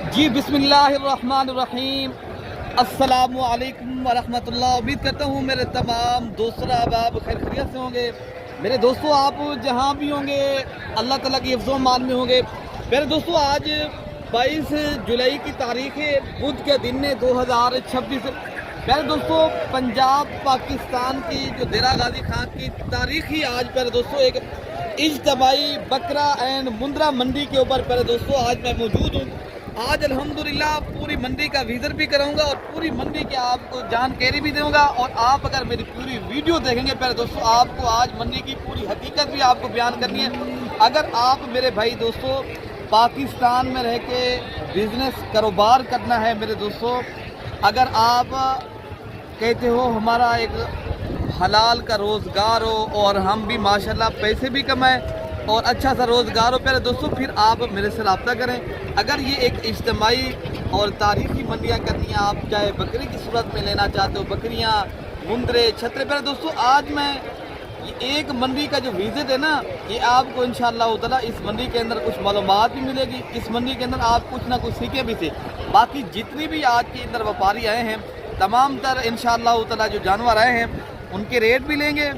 जी बिस्मिल्लाहिर्रहमानिर्रहीम। अस्सलामु अलैकुम वरहमतुल्लाह। उम्मीद करता हूँ मेरे तमाम दोस्तों आप खैर खैरियत से होंगे। मेरे दोस्तों आप जहाँ भी होंगे अल्लाह ताला की हिफ्ज़ व अमान में होंगे। मेरे दोस्तों आज 22 जुलाई की तारीख़ है, बुध के दिन है 2026। मेरे दोस्तों पंजाब पाकिस्तान की जो देरा गाजी खान की तारीख़ ही आज मेरे दोस्तों एक इज्तमाई बकरा एंड मुंद्रा मंडी के ऊपर मेरे दोस्तों आज मैं मौजूद हूँ। आज अल्हम्दुलिल्लाह पूरी मंडी का विज़िट भी करूंगा और पूरी मंडी की आपको जानकारी भी दूंगा। और आप अगर मेरी पूरी वीडियो देखेंगे मेरे दोस्तों आपको आज मंडी की पूरी हकीकत भी आपको बयान करनी है। अगर आप मेरे भाई दोस्तों पाकिस्तान में रह के बिज़नेस कारोबार करना है मेरे दोस्तों, अगर आप कहते हो हमारा एक हलाल का रोज़गार हो और हम भी माशाल्लाह पैसे भी कमाएं और अच्छा सा रोज़गार हो मेरे दोस्तों, फिर आप मेरे से रब्ता करें। अगर ये एक इज्तमाई और तारीख़ी मंडियाँ करनी है, आप चाहे बकरी की सूरत में लेना चाहते हो, बकरियाँ मुंदरे छतरे, मेरे दोस्तों आज मैं ये एक मंडी का जो विज़िट है ना, ये आपको इंशाअल्लाह ताला इस मंडी के अंदर कुछ मालूमात भी मिलेगी। इस मंडी के अंदर आप कुछ ना कुछ सीखे भी थे। बाकी जितनी भी आज के अंदर व्यापारी आए हैं तमाम तर इंशाअल्लाह ताला जो जानवर आए हैं उनके रेट भी लेंगे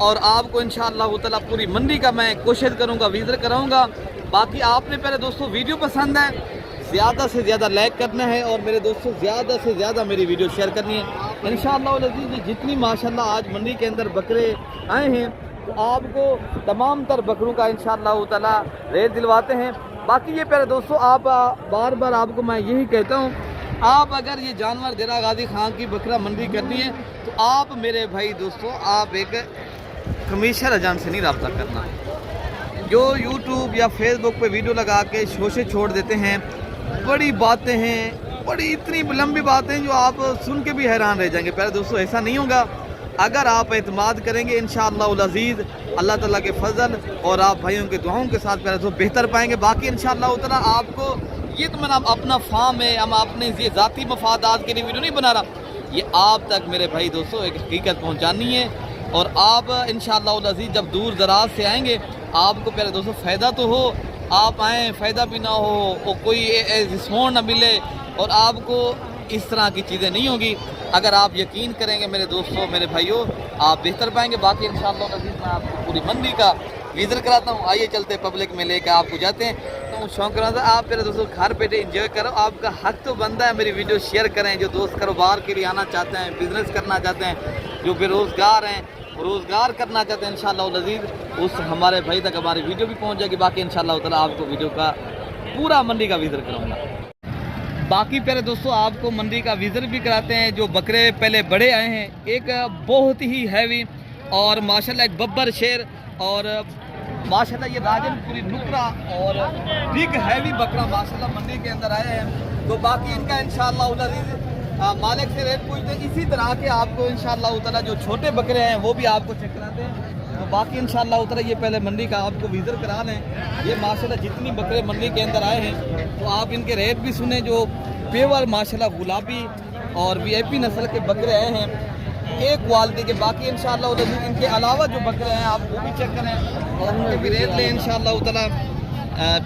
और आपको इंशाअल्लाह ताला पूरी मंडी का मैं कोशिश करूंगा विज़िट कराऊंगा। बाकी आपने पहले दोस्तों वीडियो पसंद है ज़्यादा से ज़्यादा लाइक करना है और मेरे दोस्तों ज़्यादा से ज़्यादा मेरी वीडियो शेयर करनी है। इंशाअल्लाह जितनी माशाल्लाह आज मंडी के अंदर बकरे आए हैं तो आपको तमाम तर बकरों का इंशाअल्लाह ताला रेट दिलवाते हैं। बाकी ये पहले दोस्तों आप बार बार आपको मैं यही कहता हूँ, आप अगर ये जानवर देरा गाजी खान की बकरा मंडी करनी है तो आप मेरे भाई दोस्तों आप एक कमीशन एजेंट से नहीं रब्ता करना। जो यूट्यूब या फेसबुक पे वीडियो लगा के शो से छोड़ देते हैं, बड़ी बातें हैं, बड़ी इतनी लंबी बातें जो आप सुन के भी हैरान रह जाएंगे। पहले दोस्तों ऐसा नहीं होगा। अगर आप एतमाद करेंगे इंशाअल्लाह अज़ीज़ अल्लाह ताला के फजल और आप भाइयों के दुआओं के साथ पहले दोस्तों बेहतर पाएंगे। बाकी इंशाअल्लाह ताला आपको ये तो मैंने अपना फार्म है, हम अपने ये ज़ाती मफादात के लिए वीडियो नहीं बना रहा, ये आप तक मेरे भाई दोस्तों एक हकीकत पहुँचानी है। और आप इंशाअल्लाह अज़ीज़ जब दूर दराज से आएंगे आपको पहले दोस्तों फ़ायदा तो हो, आप आएँ फ़ायदा भी ना हो और कोई रिस्पॉन्ड ना मिले और आपको इस तरह की चीज़ें नहीं होगी। अगर आप यकीन करेंगे मेरे दोस्तों मेरे भाइयों आप बेहतर पाएंगे। बाकी इंशाअल्लाह अज़ीज़ मैं आपको पूरी मंडी का विज़िट कराता हूँ। आइए चलते पब्लिक में लेकर आपको जाते हैं। तो शौक रहा था आप मेरे दोस्तों घर बैठे इंजॉय करो, आपका हक तो बनता है मेरी वीडियो शेयर करें। जो दोस्त कारोबार के लिए आना चाहते हैं, बिज़नेस करना चाहते हैं, जो बेरोज़गार हैं रोज़गार करना चाहते हैं इंशाअल्लाह अज़ीज़ उस हमारे भाई तक हमारी वीडियो भी पहुंच जाएगी। बाकी इंशाअल्लाह ताला आपको वीडियो का पूरा मंडी का विज़िट कराऊंगा। बाकी प्यारे दोस्तों आपको मंडी का विज़िट भी कराते हैं। जो बकरे पहले बड़े आए हैं, एक बहुत ही हैवी और माशाल्लाह एक बब्बर शेर और माशाल्लाह ये राजनपुरी नुकरा और बिग हैवी बकरा माशाल्लाह मंडी के अंदर आए हैं। तो बाकी इनका इंशाअल्लाह अज़ीज़ मालिक से रेट पूछते हैं। इसी तरह के आपको इंशाअल्लाह ताला जो छोटे बकरे हैं वो भी आपको चेक कराते हैं। तो बाकी इंशाअल्लाह ताला ये पहले मंडी का आपको विज़िट करा लें। ये माशाल्लाह जितनी बकरे मंडी के अंदर आए हैं तो आप इनके रेट भी सुने। जो पेवर माशाल्लाह गुलाबी और वीआईपी नस्ल के बकरे आए हैं एक क्वालिटी के। बाकी इंशाअल्लाह इनके अलावा जो बकरे हैं आप वो भी चेक करें और उनके भी रेट लें इंशाअल्लाह ताला।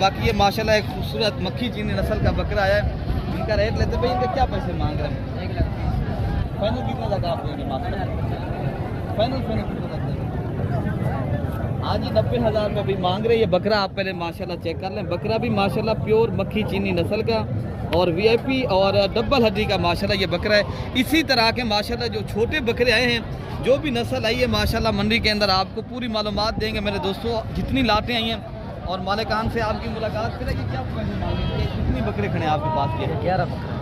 बाकी ये माशाल्लाह एक खूबसूरत मक्खी चीनी नस्ल का बकरा आया है, इनका रेट लेते भाई। इनके क्या पैसे मांग रहे हैं? 1 लाख फाइनल कितना तक आप देंगे? फाइनल कितना तक देंगे? हाँ जी 90,000 में भी मांग रहे हैं। ये बकरा आप पहले माशाल्लाह चेक कर लें। बकरा भी माशाल्लाह प्योर मक्खी चीनी नस्ल का और वीआईपी और डबल हड्डी का माशाल्लाह ये बकरा है। इसी तरह के माशाल्लाह जो छोटे बकरे आए हैं, जो भी नस्ल आई है माशाल्लाह मंडी के अंदर आपको पूरी मालूमात देंगे मेरे दोस्तों। जितनी लाटें आई हैं और मालिकान से आपकी मुलाकात करेगी। क्या पैसे मांगे? कितनी बकरे खड़े हैं आपके पास? ये 11 बकरे।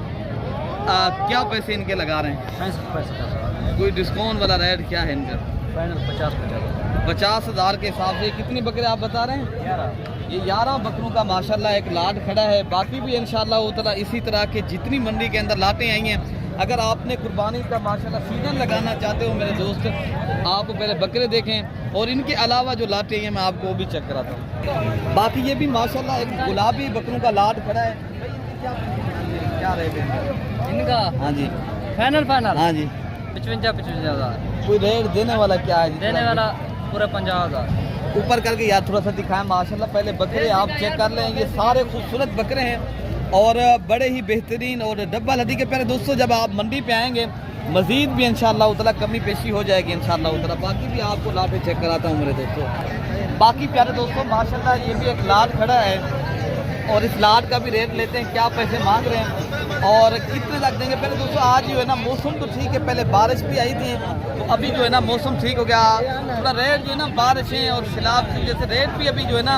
क्या पैसे इनके लगा रहे हैं? 65 कोई डिस्काउंट वाला रेट क्या है इनका? फाइनल 50,000 के हिसाब से। कितने बकरे आप बता रहे हैं? 11। ये 11 बकरों का माशाल्लाह एक लाट खड़ा है। बाकी भी इंशाअल्लाह ताला इसी तरह के जितनी मंडी के अंदर लाटें आई हैं, अगर आपने कुर्बानी का माशाल्लाह सीजन लगाना चाहते हो मेरे दोस्त, आप पहले बकरे देखें और इनके अलावा जो लाटें हैं मैं आपको वो भी चेक कराता हूँ। बाकी ये भी माशाल्लाह एक गुलाबी बकरों का लाट खड़ा है। क्या रेट है इनका? हाँ जी फाइनल हाँ जी 55,000। कोई रेट देने वाला क्या है? देने वाला पूरा 50,000। ऊपर करके यार थोड़ा सा दिखाएं। माशाल्लाह पहले बकरे आप चेक कर लें, ये सारे खूबसूरत बकरे हैं और बड़े ही बेहतरीन और डब्बा लदी के प्यारे दोस्तों जब आप मंडी पे आएंगे मज़ीद भी इंशाअल्लाह ताला कमी पेशी हो जाएगी इंशाअल्लाह ताला। बाकी भी आपको लाटे चेक कराता हूँ मेरे दोस्तों। बाकी प्यारे दोस्तों माशाल्लाह ये भी एक लाट खड़ा है और इस लाट का भी रेट लेते हैं, क्या पैसे मांग रहे हैं और कितने लग देंगे। पहले दोस्तों आज जो है ना मौसम तो ठीक है, पहले बारिश भी आई थी तो अभी जो है ना मौसम ठीक हो गया, थोड़ा रेट जो है ना बारिशें और सैलाब की वजह से रेट भी अभी जो है ना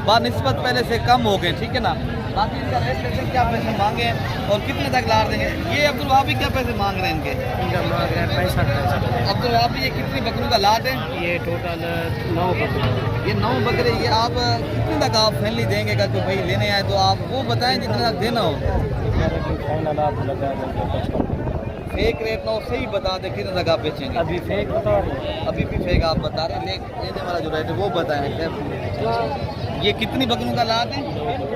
बानिस्बत पहले से कम हो गए, ठीक है ना। बाकी इनका रेट लेते हैं, क्या पैसे मांगे और कितने तक ला देंगे। ये अब्दुल वहाब भी क्या पैसे मांग रहे हैं इनके? मांग रहे हैं 65। अब्दुल वहाब भी ये कितनी बकरों का लाट है? ये टोटल 9 बकरे। ये 9 बकरे। ये आप कितने तक आप फैमिली देंगे अगर कोई भाई लेने आए तो आप वो बताएं जितना तक देना हो। फेक रेट ना सही बता दे कितने तक आप बेचेंगे। अभी फेक बता रहे हैं। अभी भी फेक आप बता रहे हैं, लेने वाला जो रेट है वो बताएं। ये कितनी बकरों का लाट है?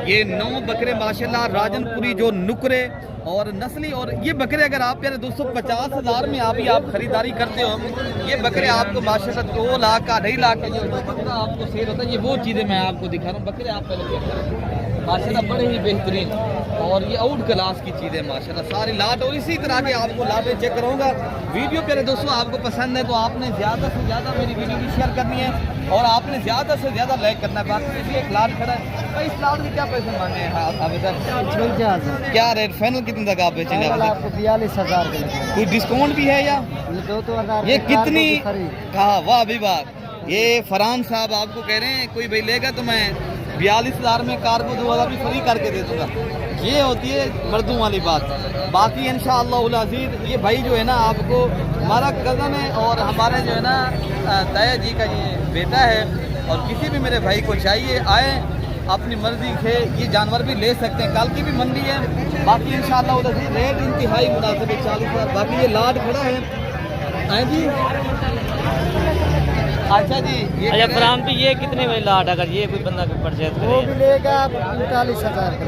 ये 9 बकरे माशाल्लाह राजनपुरी जो नुकरे और नस्ली। और ये बकरे अगर आप यार 250,000 में आप खरीदारी करते हो, ये बकरे आपको माशाल्लाह 2 लाख का 2.5 लाख का जो बकरा आपको सेल होता है, ये वो चीज़ें मैं आपको दिखा रहा हूँ। बकरे आप पहले चेक करें माशाल्लाह बड़े ही बेहतरीन और ये आउट क्लास की चीज़ें माशाल्लाह सारी लाट। और इसी तरह के आपको लाटे चेक कराऊंगा। वीडियो प्यारे दोस्तों आपको पसंद है तो आपने ज़्यादा से ज़्यादा मेरी वीडियो भी शेयर करनी है और आपने ज़्यादा से ज़्यादा लाइक करना है। बाकी इसलिए एक लाट खड़ा है तो इस लाट के क्या पैसे मांगे हैं आप इधर? क्या रेट फाइनल कितने तक आप बेचेंगे? आपको 42,000 के लगेगा। कोई डिस्काउंट भी है या? ये कितनी? हाँ वाह अभी बात। ये फरहान साहब आपको कह रहे हैं कोई भाई लेगा तो मैं 42,000 में कार को 2,000 भी फ्री करके दे दूँगा। ये होती है मर्दों वाली बात। बाकी इंशाअल्लाह अज़ीज़ ये भाई जो है ना आपको हमारा कज़न है और हमारे जो है ना ताया जी का ये बेटा है और किसी भी मेरे भाई को चाहिए आए अपनी मर्जी से ये जानवर भी ले सकते हैं। कल की भी मंडी है। बाकी इंशाअल्लाह अज़ीज़ रेट इंतहाई मुनासिब है 40,000। बाकी ये लाट खड़ा है जी। अच्छा जी ये अच्छा फरहान भी ये कितने में लाट अगर ये कोई बंदा परचेज करे वो भी लेगा 45,000 का।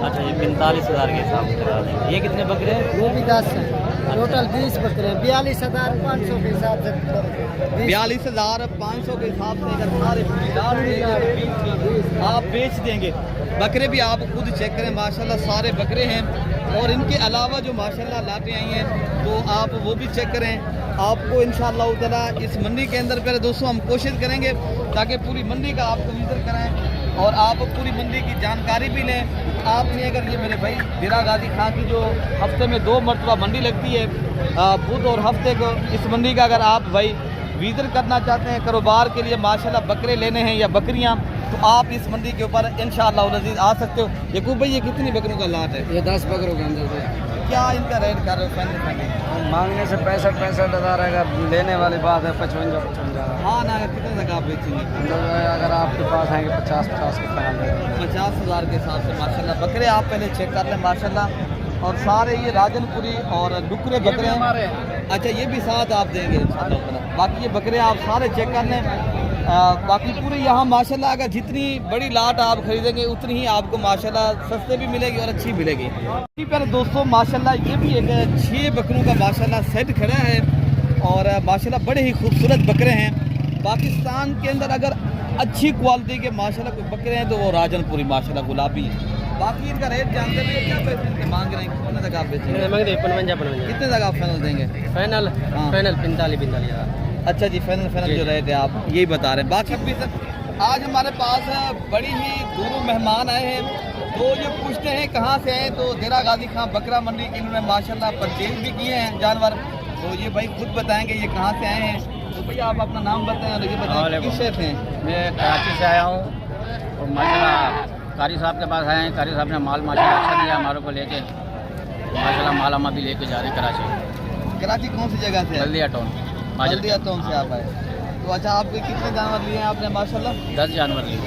अच्छा ये 45,000 के हिसाब से करा दें। ये कितने बकरे हैं? वो भी 10 है, टोटल 20 बकरे हैं। 42,500 के हिसाब से 42,500 के हिसाब से अगर सारे आप बेच देंगे। बकरे भी आप खुद चेक करें माशाल्लाह सारे बकरे हैं और इनके अलावा जो माशाल्लाह लाटे आई हैं तो आप वो भी चेक करें। आपको इंशाअल्लाह ताला इस मंडी के अंदर पहले दोस्तों हम कोशिश करेंगे ताकि पूरी मंडी का आपको विजिट कराएं और आप पूरी मंडी की जानकारी भी लें। आपने अगर ये मेरे भाई दिरा गाजी खां की जो हफ्ते में 2 मरतबा मंडी लगती है बुध और हफ्ते को, इस मंडी का अगर आप भाई विजिट करना चाहते हैं कारोबार के लिए माशाल्लाह बकरे लेने हैं या बकरियां तो आप इस मंडी के ऊपर इंशाअल्लाह अज़ीज़ आ सकते हो। यकूब भाई ये कितनी बकरों का लाट है? ये 10 बकरों के अंदर क्या इनका रेट कर रहे हो? फाइनल मांगने से 65,000 रहेगा, लेने वाली बात है 55,000। हाँ ना कितने तक आप बेचेंगे? अगर आपके पास आएंगे 50,000 के फाइनल 50,000 के हिसाब से माशाल्लाह बकरे आप पहले चेक कर लें माशाल्लाह। और सारे ये राजनपुरी और डुकरे बकरे हैं। अच्छा ये भी साथ आप देंगे इंशाअल्लाह। बाकी ये बकरे आप सारे चेक कर लें। बाकी पूरे यहाँ माशाल्लाह अगर जितनी बड़ी लाट आप खरीदेंगे उतनी ही आपको माशाल्लाह सस्ते भी मिलेगी और अच्छी मिलेगी। पर दोस्तों माशाल्लाह ये भी एक 6 बकरों का माशाल्लाह सेट खड़ा है और माशाल्लाह बड़े ही खूबसूरत बकरे हैं। पाकिस्तान के अंदर अगर अच्छी क्वालिटी के माशाल्लाह कोई बकरे हैं तो वो राजनपुरी माशाल्लाह गुलाबी है। बाकी इनका रेट जानते हैं क्या पैसे इनके मांग रहे हैं? कितने तक आप बेचेंगे? मांग रहे 55। कितने तक आप फाइनल देंगे? फाइनल हाँ। फाइनल 45,000। अच्छा जी फाइनल जो रेट है आप यही बता रहे हैं। बाकी भी सर आज हमारे पास बड़ी ही दूरों मेहमान आए हैं तो ये पूछते हैं कहाँ से आए तो देरा गाजी खां बकरा मंडी की इन्होंने माशाल्लाह परचेज भी किए हैं जानवर। तो ये भाई खुद बताएंगे ये कहाँ से आए हैं। तो भैया आप अपना नाम बताएं और ये बताएं किस शहर से हैं? मैं कराची से आया हूँ और माशाल्लाह कारी साहब के पास आए हैं। कारी साहब ने माल माशाल्लाह अच्छा दिया हमारे को लेके। माशाल्लाह माल हम अभी लेके जा रहे हैं कराची। कराची कौन सी जगह से? बल्दिया टाउन। बल्दिया टाउन से आप आए। तो अच्छा आपके कितने जानवर लिए हैं आपने? माशाल्लाह 10 जानवर लिए।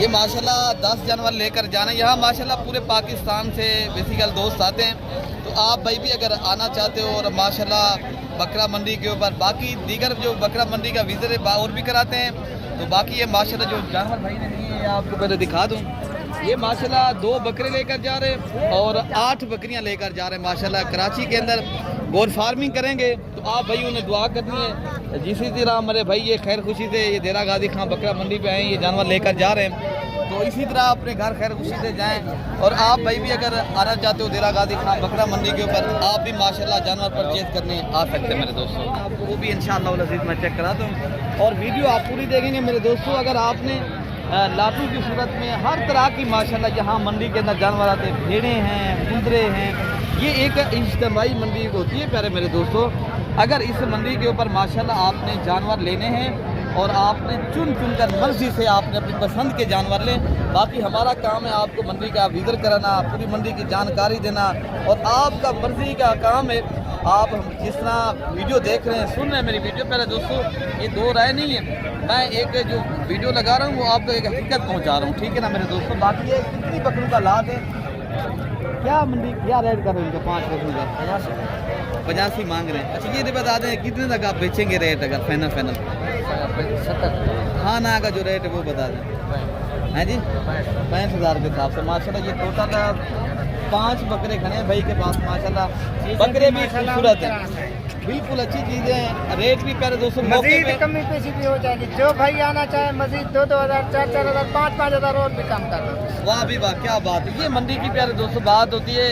ये माशाल्लाह 10 जानवर लेकर जाना। यहाँ माशाल्लाह पूरे पाकिस्तान से बेसिकल दोस्त आते हैं तो आप भाई भी अगर आना चाहते हो और माशाल्लाह बकरा मंडी के ऊपर बाकी दीगर जो बकरा मंडी का विजिट और भी कराते हैं तो बाकी ये माशाल्लाह जो जानवर भाई ने लिए हैं आपको पहले दिखा दूँ। ये माशाल्लाह 2 बकरे लेकर जा रहे हैं और 8 बकरियां लेकर जा रहे हैं माशाल्लाह। कराची के अंदर गोर फार्मिंग करेंगे तो आप भाई उन्हें दुआ करनी है जिसी तरह हमारे भाई ये खैर खुशी से ये देरा गाजी खां बकरा मंडी पे आए ये जानवर लेकर जा रहे हैं। तो इसी तरह अपने घर खैर खुशी से जाएं। और आप भाई भी अगर आना चाहते हो देरा गाजी खान बकरा मंडी के ऊपर, आप भी माशाल्लाह जानवर परचेज करने आ सकते हैं मेरे दोस्तों। आपको वो भी इंशाअल्लाह अज़ीज़ मैं चेक करा दूँ और वीडियो आप पूरी देखेंगे मेरे दोस्तों। अगर आपने लाटू की सूरत में हर तरह की माशाल्लाह यहाँ मंडी के अंदर जानवर आते हैं, भेड़ें हैं, मुंदरे हैं, ये एक इज्तिमाई मंडी होती है प्यारे मेरे दोस्तों। अगर इस मंडी के ऊपर माशाल्लाह आपने जानवर लेने हैं और आपने चुन चुन कर मर्जी से आपने अपनी पसंद के जानवर लें। बाकी हमारा काम है आपको मंडी का विजिट कराना, पूरी मंडी की जानकारी देना और आपका मर्जी का काम है। आप जिस तरह वीडियो देख रहे हैं, सुन रहे हैं मेरी वीडियो, पहले दोस्तों ये दो राय नहीं है, मैं एक जो वीडियो लगा रहा हूँ वो आपको एक हकीकत पहुँचा रहा हूँ, ठीक है ना मेरे दोस्तों। बाकी ये कितनी बकरों का लाद है, क्या मंडी क्या रेट कर रहे हैं इनका? 5 बकरों का 85 मांग रहे हैं। अच्छा ये बता दें कितने तक आप बेचेंगे रेट अगर फाइनल 70? हाँ ना का जो रेट है वो बता दें। है जी 65,000 के हिसाब से माशाल्लाह। ये टोटल 5 बकरे खड़े हैं भाई के पास माशाल्लाह। बकरे भी खूबसूरत हैं, बिल्कुल अच्छी चीज़ें हैं। रेट भी प्यारे दोस्तों मजीद कमी पेशी भी हो जाएगी। जो भाई आना चाहे मजीद 2,000 4,000 5,000 और भी कम कर दो। वाह भी वाह, क्या बात है। ये मंडी की प्यारे दोस्तों बात होती है।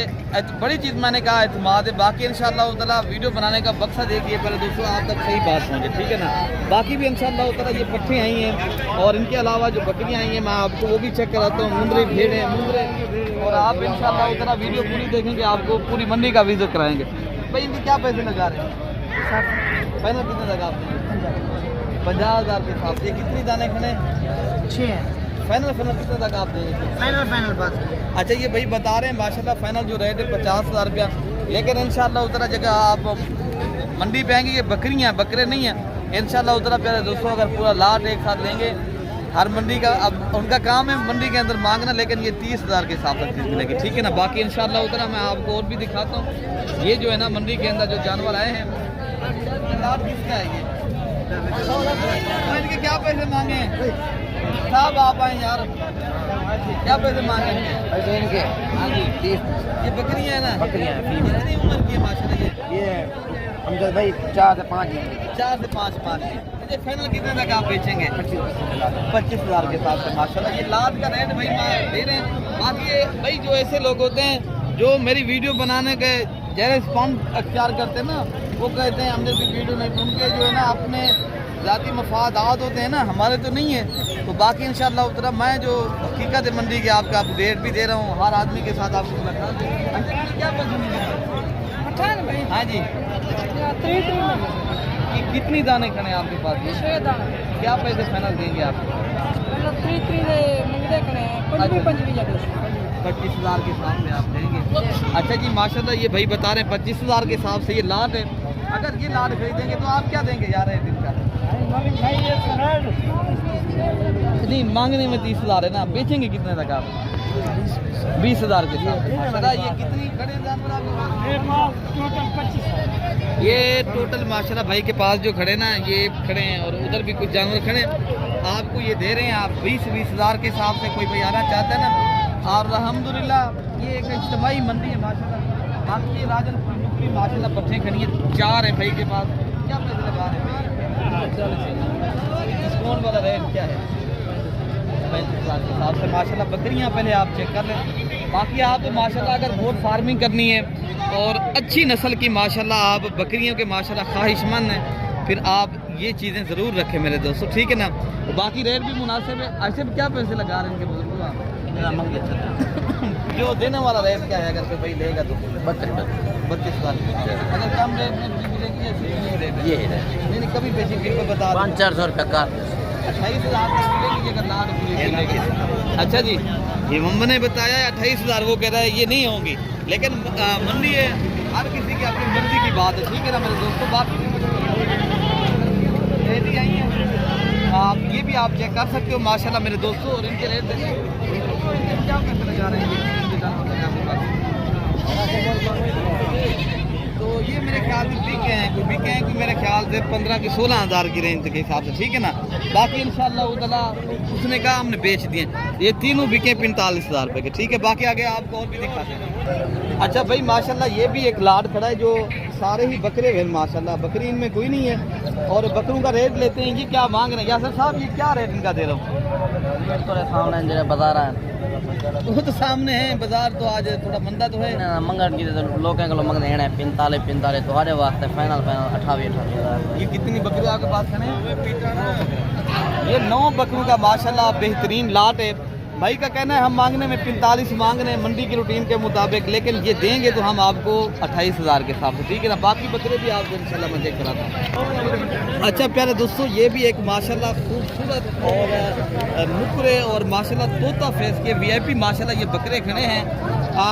बड़ी चीज़ मैंने कहा एतमाद है। बाकी इंशाअल्लाह ताला वीडियो बनाने का मकसद है कि प्यारे दोस्तों आप तक सही बात पहुँचे, ठीक है ना। बाकी भी इंशाअल्लाह ताला ये पट्ठे आई हैं और इनके अलावा जो बकरियाँ आई हैं मैं आपको वो भी चेक कराता हूँ। मुंदरे भेड़े मुंदरे, और आप इंशाअल्लाह ताला वीडियो पूरी देखेंगे, आपको पूरी मंडी का विजिट कराएंगे। भाई इनके क्या पैसे लगा रहे हैं? फाइनल कितने लगा आपने? 50,000 के हिसाब से। कितनी दाने खड़े? 6 फाइनल कितने तक आप देंगे? फाइनल बात। अच्छा ये भाई बता रहे हैं माशाल्लाह फाइनल जो रेट है 50,000 रुपया, लेकिन इंशाल्लाह उतना जगह आप मंडी पे आएंगे, ये बकरियाँ बकरे नहीं हैं इंशाल्लाह उतना प्यारे दोस्तों। अगर पूरा लाट एक साथ लेंगे हर मंडी का, अब उनका काम है मंडी के अंदर मांगना, लेकिन ये 30,000 के हिसाब से चीज़ मिलेगी, ठीक है ना। बाकी इंशाल्लाह उतना मैं आपको और भी दिखाता हूँ। ये जो है ना मंडी के अंदर जो जानवर आए हैं, लाट किसका है ये? इनके क्या पैसे मांगे साहब? आप आए यार, क्या पैसे मांगे इनके? हाँ जी 30। ये बकरियाँ है ना? बकरियाँ कितनी उम्र की है माशाल्लाह? ये हमजा भाई 4 से 5 ये फाइनल कितने तक आप बेचेंगे? 25,000 के साथ से माशाल्लाह। ये लाद का रेट भाई दे रहे हैं। बाकी ये भाई जो ऐसे लोग होते हैं जो मेरी वीडियो बनाने के जरा रिस्पॉन्स अख्तियार करते हैं ना, वो कहते हैं हमने भी वीडियो नहीं, उनके जो है ना अपने ज़ाती मफादात होते हैं ना, हमारे तो नहीं है। तो बाकी इंशाअल्लाह उतना मैं जो हकीकत है मंडी के आपका रेट भी दे रहा हूँ, हर आदमी के साथ आपको मुलाकात है। क्या पसंद है? हाँ जी कितनी दाने खड़े आपके पास? 6 दाने। क्या पैसे फाइनल देंगे आप? 25,000 के हिसाब से आप देंगे। अच्छा जी माशाल्लाह ये भाई बता रहे हैं 25,000 के हिसाब से ये लाट है। अगर ये लाट खरीदेंगे तो आप क्या देंगे यार दिन का? नहीं मांगने में 30,000 है ना, बेचेंगे कितने तक आप? 20,000 के साथ। ये कितनी खड़े जानवर आपके? ये टोटल माशाल्लाह भाई के पास जो खड़े ना ये खड़े हैं और उधर भी कुछ जानवर खड़े हैं। आपको ये दे रहे हैं आप 20,000 के हिसाब से कोई भाई आना चाहता है ना। और अल्हम्दुलिल्लाह ये एक इज्तिमाई मंडी है माशाल्लाह। आपकी राजनपुर मुक्ति माशाल्लाह पट्टे खड़ी है, 4 है भाई के पास। क्या पैसे लगा रहे हैं? डिस्काउंट वाला रेट क्या है? 35,000 के हिसाब से माशाल्लाह। बकरियाँ पहले आप चेक कर लें। बाकी आप माशाल्लाह अगर गोट फार्मिंग करनी है और अच्छी नस्ल की माशाल्लाह आप बकरियों के माशाल्लाह ख्वाहिशमंद हैं, फिर आप ये चीज़ें ज़रूर रखें मेरे दोस्तों, ठीक है ना। और बाकी रेट भी मुनासिब है। ऐसे भी क्या पैसे लगा रहे हैं इनके बुजुर्गों आप? जो देने वाला रेट क्या है अगर कोई भाई लेगा तो? 32,000। अगर कम रेट में मिलेगी या रेट ये है? नहीं कभी बेची फिर को बता 500-400 रुपये का 28,000 तक मिलेगी अगर लाट मिलेगी। अच्छा जी ये मम्मा ने बताया 28,000, वो कह रहा है ये नहीं होंगी, लेकिन मंडी है, हर किसी की अपनी मर्जी की बात है, ठीक है ना मेरे दोस्तों। बाकी रेट ही आई है, आप ये भी आप चेक कर सकते हो माशाल्लाह मेरे दोस्तों। और इनके रेट क्या पैसे लगा रहे हैं? तो ये मेरे ख्याल में बिके हैं कोई मेरे ख्याल से 15 की 16,000 की रेंज के हिसाब से, ठीक है ना। बाकी इंशाल्लाह उतला उसने कहा हमने बेच दिए। ये तीनों बिके 45,000 रुपये के, ठीक है। बाकी आगे आपको और भी दिखाते हैं। अच्छा भाई माशाल्लाह ये भी एक लाट खड़ा है जो सारे ही बकरे हैं माशाल्लाह, बकरी इनमें कोई नहीं है। और बकरों का रेट लेते हैं, ये क्या मांग रहे हैं यासर साहब, ये क्या रेट इनका दे रहा हूँ? सामने बाजार है वो तो सामने है बाजार, तो आज थोड़ा मंदा तो है। मंगल की लोग मंगते हैं 45 तुम्हारे वास्ते फाइनल 28 ये कितनी बकरी आपके पास खड़े? ये 9 बकरों का माशाल्लाह बेहतरीन लाट है। भाई का कहना है हम मांगने में 45 मांग रहे हैं मंडी की रूटीन के मुताबिक, लेकिन ये देंगे तो हम आपको 28,000 के हिसाब से, ठीक है ना। बाकी बकरे भी आपको इंशाल्लाह मैं चेक कराता हूँ। अच्छा प्यारे दोस्तों, ये भी एक माशाल्लाह खूबसूरत और नुकरे और माशाल्लाह तोता फेस के VIP माशाल्लाह ये बकरे खड़े हैं।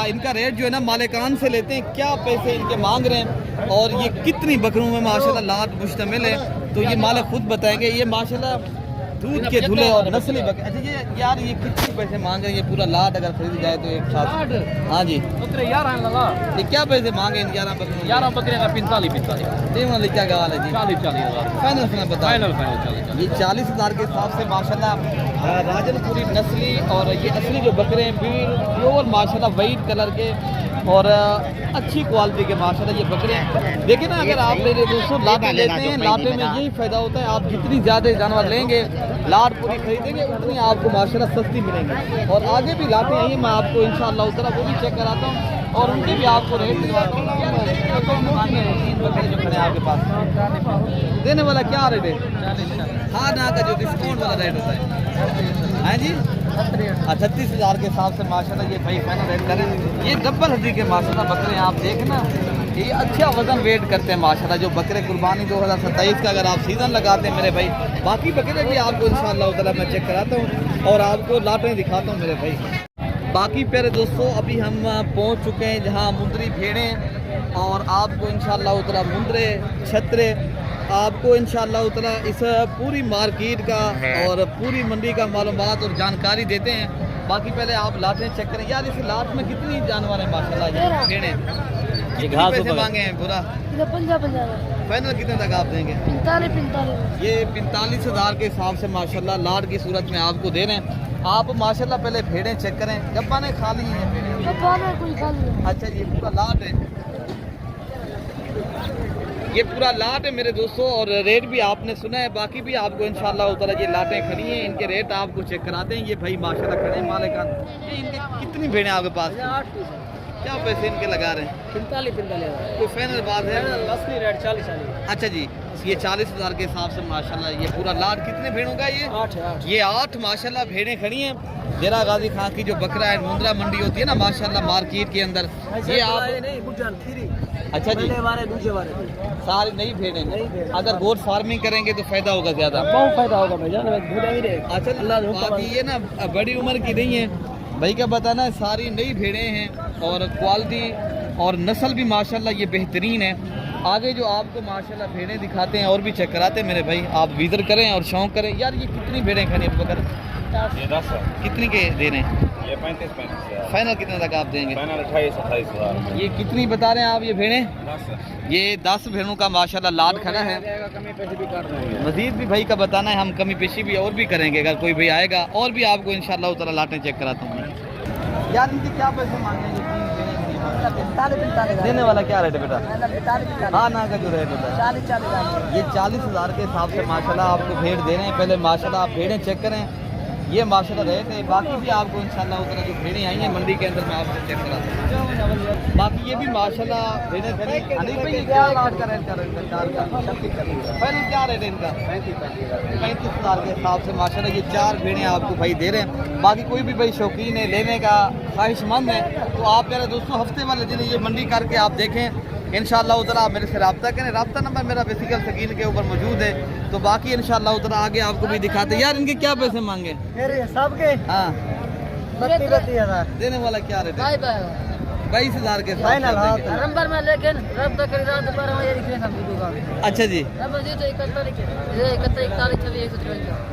इनका रेट जो है ना मालिकान से लेते हैं, क्या पैसे इनके मांग रहे हैं और ये कितनी बकरों में माशाल्लाह लाट मुश्तमिल है, तो ये मालिक खुद बताएंगे। ये माशाल्लाह दूध के धुले और नस्ली बकरे। अच्छा ये यार ये कितने पैसे मांग रहे हैं? ये पूरा लाट अगर खरीदी जाए तो एक साथ? हाँ जी बकरे 11 लगा। ये क्या पैसे मांगे इन 11 बकरे? 11 बकरे का 45 देने वाले क्या गाल है जी? 40,000 फाइनल बता। फाइनल 40,000। ये 40,000 के हिसाब से माशाल्लाह राजनपुरी नस्ली और ये असली जो बकरे हैं प्योर माशाल्लाह वाइट कलर के और अच्छी क्वालिटी के माशाल्लाह ये बकरे हैं। देखिए ना, अगर आप मेरे दोस्तों लाटे लेते हैं, लाटे में यही फ़ायदा होता है, आप जितनी ज़्यादा जानवर लेंगे लाट पूरी खरीदेंगे उतनी आपको माशाल्लाह सस्ती मिलेंगी। और आगे भी लाटे आई हैं, मैं आपको इंशाल्लाह उतना वो भी चेक कराता हूँ और उनके भी आपको रेट दिलवाता हूँ। 3 बकरे जो खड़े हैं आपके पास, देने वाला क्या रेट है? हाँ ना का जो डिस्काउंट वाला रेट होता है, हाँ जी 36,000 के हिसाब से माशाल्लाह ये भाई फाइनल रेट करें। ये डबल हड्डी के माशाल्लाह बकरे हैं, आप देखना ये अच्छा वजन वेट करते हैं माशाल्लाह। जो बकरे कुर्बानी 2027 का अगर आप सीज़न लगाते हैं मेरे भाई, बाकी बकरे भी आपको इंशाल्लाह ताला मैं चेक कराता हूँ और आपको लाटें दिखाता हूँ मेरे भाई। बाकी प्यारे दोस्तों, अभी हम पहुँच चुके हैं जहाँ मुंदरी भेड़ें और आपको इंशाल्लाह ताला मुंदरे छतरे आपको इंशाल्लाह ताला इस पूरी मार्केट का और पूरी मंडी का मालूमात और जानकारी देते हैं। बाकी पहले आप लाटें चेक करें। यार इस लाट में कितनी जानवर हैं माशाल्लाह, ये भेड़ें कितने पैसे मांगे हैं? पूरा 50 फाइनल कितने तक आप देंगे? 45 ये 45,000 के हिसाब से माशाल्लाह लाट की सूरत में आपको दे रहे हैं। आप माशाल्लाह पहले भेड़ें चेक करें, गब्बाने खाली हैं भेड़ें? अच्छा ये पूरा लाट है, ये पूरा लाट है मेरे दोस्तों और रेट भी आपने सुना है। बाकी भी आपको इंशाल्लाह उतर ये लाटें खड़ी हैं, इनके रेट आपको चेक कराते हैं। ये भाई माशाल्लाह खड़े हैं मालिकान। ये इनके कितनी भेड़ें आपके पास? 8 क्या पैसे इनके लगा रहे हैं? 45 कोई फाइनल बात है? असली रेट 40। अच्छा जी, ये 40,000 के हिसाब से माशाल्लाह ये पूरा लाट कितने भेड़ों का? ये 8 ये 8 माशाल्लाह भेड़ें खड़ी हैं। डेरा गाजी खां की जो बकरा है मुंद्रा मंडी होती है ना माशाल्लाह मार्केट के अंदर, ये आप अच्छा जी सारी नई भेड़ें। अगर गोट फार्मिंग करेंगे तो फायदा होगा ज़्यादा, बहुत फायदा होगा भाईजान। अच्छा बाकी ये ना बड़ी उम्र की नहीं है भाई का बताना है, सारी नई भेड़ें हैं और क्वालिटी और नस्ल भी माशाल्लाह ये बेहतरीन है। आगे जो आपको माशाल्लाह भेड़ें दिखाते हैं और भी चेक कराते हैं मेरे भाई, आप विजिट करें और शौक करें। यार ये कितनी भेड़ें खड़ी बकर? ये 10 है। कितनी के दे रहे हैं? ये 35 फाइनल कितने तक आप देंगे? फाइनल 28,000। ये कितनी बता रहे हैं आप ये भेड़ें? 10 है। ये 10 भेड़ों का माशाल्लाह लाट खड़ा है। कमी पैसे भी काट देंगे। मजीद भी भाई का बताना है, हम कमी पेशी भी और भी करेंगे अगर कोई भाई आएगा और भी आपको इंशाल्लाह ताला लाटें चेक कराता हूँ। यार इनके क्या पैसे मांगेंगे? देने वाला क्या रेट है बेटा? हाँ ना का जो रेट होता है ये 40,000 के हिसाब से माशाल्लाह आपको भेड़ दे रहे हैं। पहले माशाल्लाह आप भेड़ें चेक करें, ये माशाल्लाह रेट है। बाकी भी आपको इंशाल्लाह उतना जो भेड़ें आई हैं मंडी के अंदर मैं आपको चेक कराता हूँ। बाकी ये भी माशाल्लाह भेड़ें खड़ी। क्या लाट का रेट कर रहे हैं? 4 का पहले क्या रेट है इनका? 35,000 के हिसाब से माशाल्लाह ये 4 भेड़ें आपको भाई दे रहे हैं। बाकी कोई भी भाई शौकीन है लेने का ख्वाहिशमंद है तो आप मेरे दोस्तों हफ्ते वाले दिन ये मंडी करके आप देखें इंशाल्लाह उधर आप मेरे से रब्ता करें। रब्ता नंबर मेरा बेसिकल स्क्रीन के ऊपर मौजूद है। तो बाकी इंशाल्लाह उधर आगे आपको भी दिखाते हैं। यार इनके क्या पैसे मांगे? सबके हाँ 32,000 देने वाला क्या रेट है? 22,000 के फाइनल नंबर में, लेकिन रब तक रात 12 बजे लिखे सब दुकान। अच्छा जी, नंबर जी तो 41 41 153।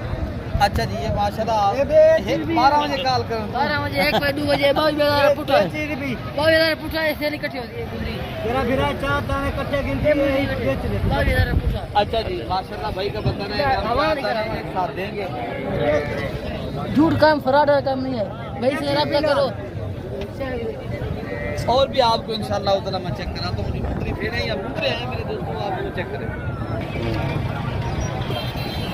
अच्छा जी, ये माशाल्लाह 12 बजे कॉल करो। 12 बजे 1 बजे 2 बजे 22 बजे पुटा 22 बजे पुटा ऐसे नहीं इकट्ठे होती है गुंडी। तेरा फिरा 4 दाने इकट्ठे गिनती में ही बेच दे। 22 बजे पुटा। अच्छा जी माशाल्लाह भाई का बताना है कि हम एक साथ देंगे। झूठ काम फ्रॉड काम नहीं है भाई से रब्ता करो। और भी आपको इंशाल्लाह ताला मैं चेक कराता हूँ। जो मुंदरी फेड़े हैं या मुंदरे हैं मेरे दोस्तों, आप वो चेक करें।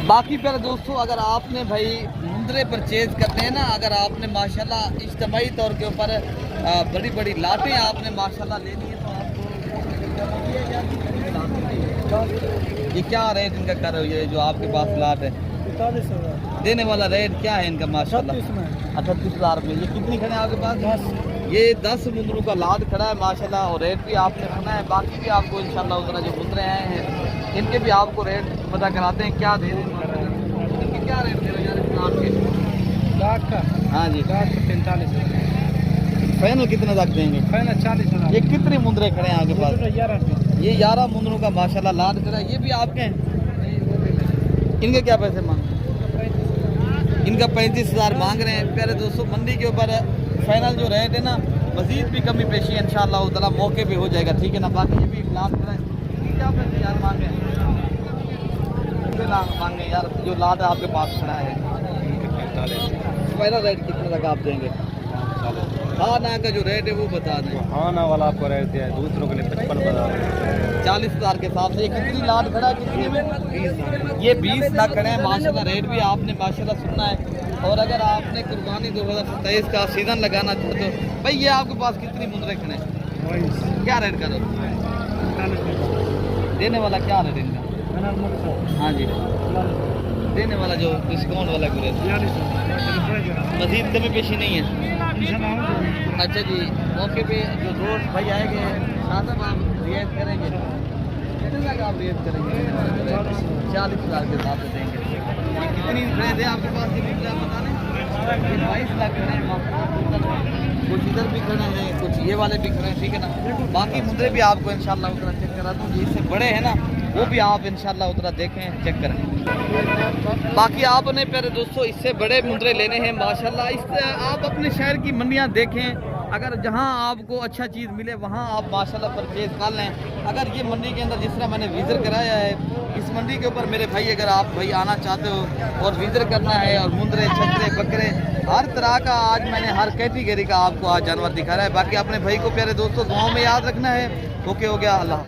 बाकी प्यारे दोस्तों, अगर आपने भाई मुंदरे परचेज करते हैं ना, अगर आपने माशाल्लाह इज्तमाही तौर के ऊपर बड़ी बड़ी लाटें आपने माशाल्लाह लेनी है तो आपको ये क्या रेट इनका कर रहे हो? ये जो आपके पास लाट है 45,000 देने वाला रेट क्या है इनका माशाल्लाह? 38,000 रुपये। ये कितनी खड़े हैं आपके पास? ये 10 मुंदरों का लाद खड़ा है माशाल्लाह, और रेट भी आपने सुना है। बाकी भी आपको इंशाल्लाह उतना जो मुंदरे आए हैं इनके भी आपको रेट पता कराते हैं क्या दे रहे हैं, इनके क्या रेट दे रहे हैं आपके लाख का। हाँ जी, 45,000 फाइनल कितने तक देंगे? फाइनल 40,000। ये कितने मुंदरे खड़े हैं आपके पास? 11 ये 11 मुंदरों का माशाल्लाह लाद खड़ा है। ये भी आपके हैं? इनके क्या पैसे मांग? इनका 35,000 मांग रहे हैं। प्यारे दोस्तों, मंडी के ऊपर फाइनल जो रेट है ना, मजीद भी कमी पेशी इंशाअल्लाह ताला मौके पे हो जाएगा, ठीक है ना। बाकी ये भी लाद खड़ा है। ये क्या पैसे यार मांगे? मांगे यार जो लाद आपके पास खड़ा है, फाइनल रेट कितने तक आप देंगे? हाँ ना का जो रेट है वो बता दें। हाँ ना वाला आपको रेट दिया है, दूसरों के लिए 55 बता रहे हैं। 40,000 के हिसाब से। ये कितनी लाद खड़ा है? कितनी में? ये 20 लाख खड़े हैं माशाल्लाह। रेट भी आपने माशाल्लाह सुनना है। और अगर आपने कुर्बानी 2027 का सीज़न लगाना चाहते हो भाई, ये आपके पास कितनी मुंदरे खड़े हैं? क्या रेट करो? देने वाला क्या रेट इनका? हाँ जी, देने वाला जो डिस्काउंट वाला रेट, मजीद कमी पेशी नहीं है। अच्छा जी, मौके पे जो दोस्त भाई आएंगे साथ में आप रियायत करेंगे? कितने तक आप रियायत करेंगे? 40,000 के हिसाब से देंगे। ये कितनी खड़े थे आपके पास? ये बिकला बता दें। 22 लाख खड़े हैं, कुछ इधर भी खड़े हैं, कुछ ये वाले भी खड़े हैं, ठीक है ना। बाकी मुंदरे भी आपको इंशाल्लाह उतना चेक करा दूँ। जिससे बड़े हैं ना वो भी आप इंशाल्लाह उतना देखें, चेक करें। बाकी आपने प्यारे दोस्तों इससे बड़े मुंदरे लेने हैं माशाल्लाह। इस आप अपने शहर की मंडियाँ देखें, अगर जहां आपको अच्छा चीज़ मिले वहां आप माशाल्लाह परचेज कर लें। अगर ये मंडी के अंदर जिस तरह मैंने विज़िट कराया है, इस मंडी के ऊपर मेरे भाई अगर आप भाई आना चाहते हो और विज़िट करना है, और मुंदरे छतरे बकरे हर तरह का आज मैंने हर कैटेगरी का आपको आज जानवर दिखा रहा है। बाकी अपने भाई को प्यारे दोस्तों दुआओं में याद रखना है। ओके हो गया, अल्लाह।